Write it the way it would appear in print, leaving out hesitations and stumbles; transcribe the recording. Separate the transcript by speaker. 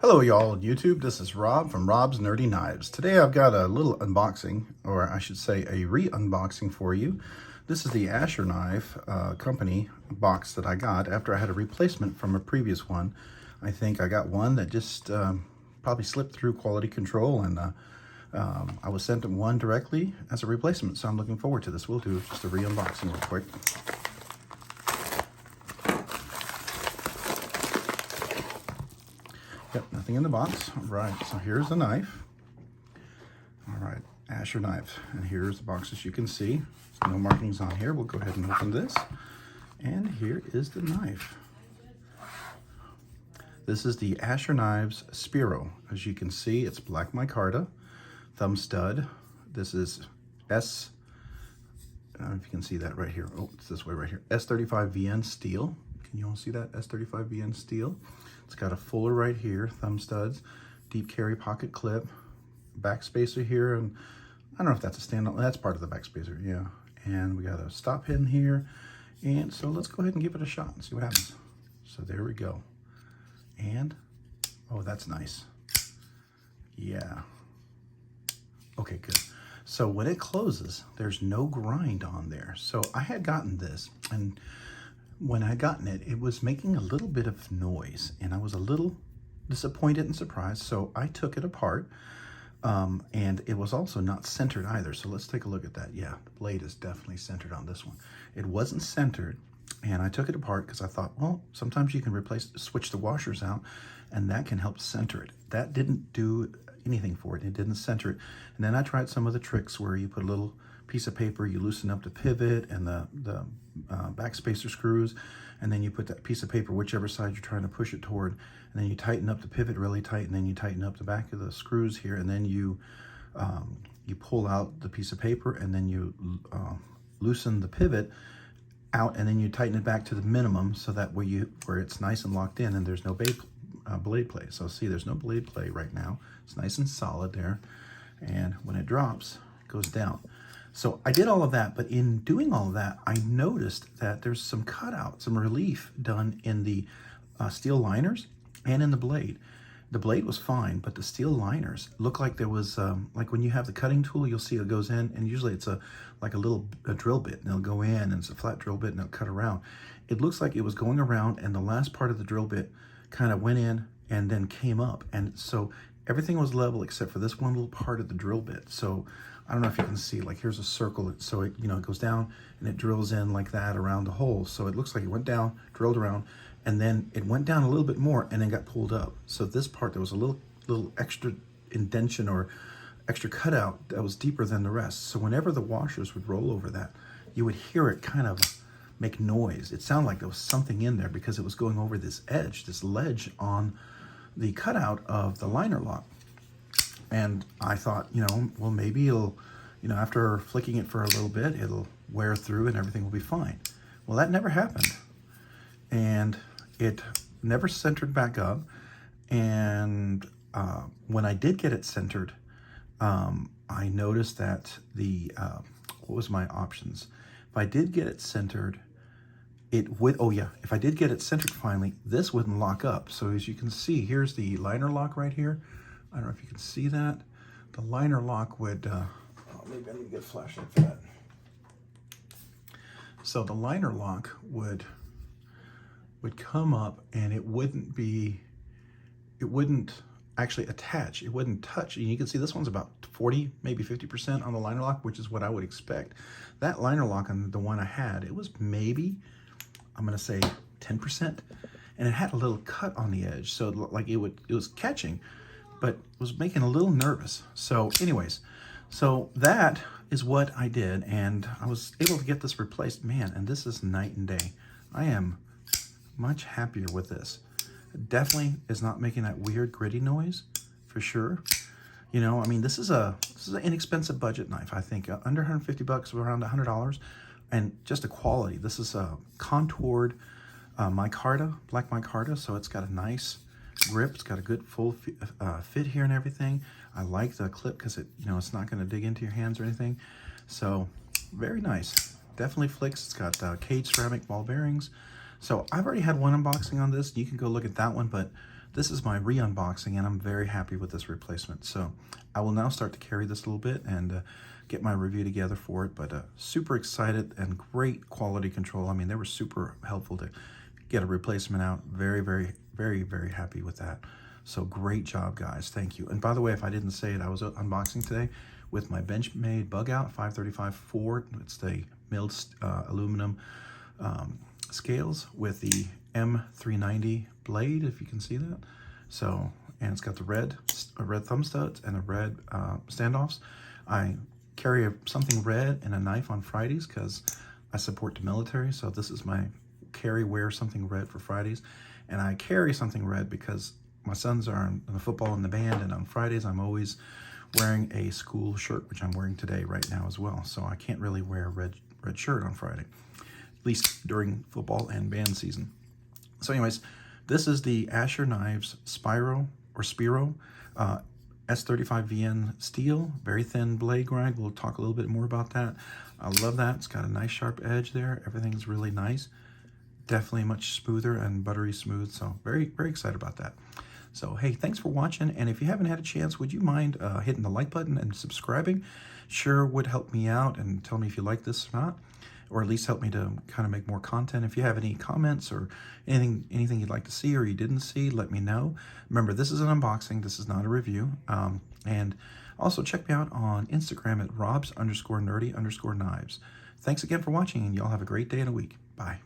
Speaker 1: Hello y'all on YouTube, this is Rob from Rob's Nerdy Knives. Today I've got a little unboxing, or I should say a re-unboxing for you. This is the Asher Knife Company box that I got after I had a replacement from a previous one. I think I got one that just probably slipped through quality control, and I was sent one directly as a replacement, so I'm looking forward to this. We'll do just a re-unboxing real quick. Yep, nothing in the box. All right, so here's the knife. All right, Asher Knives. And here's the box, as you can see. No markings on here. We'll go ahead and open this. And here is the knife. This is the Asher Knives Spiro. As you can see, it's black micarta, thumb stud. This is I don't know if you can see that right here. Oh, it's this way right here. S35VN steel. Can you all see that? S35VN steel. It's got a fuller right here, thumb studs, deep carry pocket clip, back spacer here, and I don't know if that's a standout. That's part of the back spacer, yeah. And we got a stop pin here. And so let's go ahead and give it a shot and see what happens. So there we go. And, oh, that's nice. Yeah. Okay, good. So when it closes, there's no grind on there. So I had gotten this, and when I gotten it, it was making a little bit of noise, and I was a little disappointed and surprised. So I took it apart, and it was also not centered either. So let's take a look at that. Yeah, the blade is definitely centered on this one. It wasn't centered, and I took it apart because I thought, well, sometimes you can switch the washers out, and that can help center it. That didn't do anything for it. It didn't center it. And then I tried some of the tricks where you put a little piece of paper, you loosen up the pivot and the back spacer screws, and then you put that piece of paper whichever side you're trying to push it toward, and then you tighten up the pivot really tight, and then you tighten up the back of the screws here, and then you pull out the piece of paper, and then you loosen the pivot out, and then you tighten it back to the minimum, so that where it's nice and locked in and there's no blade play. So see, there's no blade play right now. It's nice and solid there, and when it drops, it goes down. So I did all of that, but in doing all of that, I noticed that there's some cutout, some relief done in the steel liners and in the blade. The blade was fine, but the steel liners look like there was, like when you have the cutting tool, you'll see it goes in, and usually it's like a drill bit, and it'll go in, and it's a flat drill bit, and it'll cut around. It looks like it was going around, and the last part of the drill bit kind of went in and then came up, and so everything was level except for this one little part of the drill bit. So I don't know if you can see, like here's a circle, so it, it goes down and it drills in like that around the hole. So it looks like it went down, drilled around, and then it went down a little bit more and then got pulled up. So this part, there was a little extra indentation or extra cutout that was deeper than the rest. So whenever the washers would roll over that, you would hear it kind of make noise. It sounded like there was something in there because it was going over this edge, this ledge on the cutout of the liner lock. And I thought, well, maybe it'll, after flicking it for a little bit, it'll wear through and everything will be fine. Well, that never happened. And it never centered back up. And when I did get it centered, I noticed that what was my options? If I did get it centered, if I did get it centered finally, this wouldn't lock up. So as you can see, here's the liner lock right here. I don't know if you can see that. The liner lock would, maybe I need to get a flashlight for that. So the liner lock would come up, and it wouldn't actually attach. It wouldn't touch. And you can see this one's about 40, maybe 50% on the liner lock, which is what I would expect. That liner lock on the one I had, it was maybe, I'm gonna say 10%, and it had a little cut on the edge. So like it was catching, but was making a little nervous. So anyways, so that is what I did, and I was able to get this replaced. Man, and this is night and day. I am much happier with this. It definitely is not making that weird gritty noise, for sure. I mean, this is an inexpensive budget knife. I think under 150 bucks, around $100, and just a quality. This is a contoured micarta, black micarta, so it's got a nice grip. It's got a good full fit here and everything. I like the clip because it's not going to dig into your hands or anything. So very nice. Definitely flicks. It's got cage ceramic ball bearings. So I've already had one unboxing on this. You can go look at that one, but this is my re-unboxing, and I'm very happy with this replacement. So I will now start to carry this a little bit and get my review together for it, but super excited and great quality control. I mean, they were super helpful to get a replacement out. Very, very, very, very happy with that. So great job, guys. Thank you. And by the way, if I didn't say it, I was unboxing today with my Benchmade bug out 535 Ford. It's the milled aluminum scales with the M390 blade, if you can see that. So, and it's got the red thumb studs and the red standoffs. I carry something red and a knife on Fridays because I support the military. So this is my wear something red for Fridays. And I carry something red because my sons are in the football and the band, and on Fridays I'm always wearing a school shirt, which I'm wearing today right now as well. So I can't really wear a red shirt on Friday, at least during football and band season. So anyways, this is the Asher Knives Spiro S35VN steel, very thin blade grind. We'll talk a little bit more about that. I love that. It's got a nice sharp edge there. Everything's really nice. Definitely much smoother and buttery smooth. So very, very excited about that. So, hey, thanks for watching. And if you haven't had a chance, would you mind hitting the like button and subscribing? Sure would help me out, and tell me if you like this or not, or at least help me to kind of make more content. If you have any comments or anything you'd like to see or you didn't see, let me know. Remember, this is an unboxing. This is not a review. And also check me out on Instagram at robs_nerdy_knives. Thanks again for watching, and y'all have a great day and a week. Bye.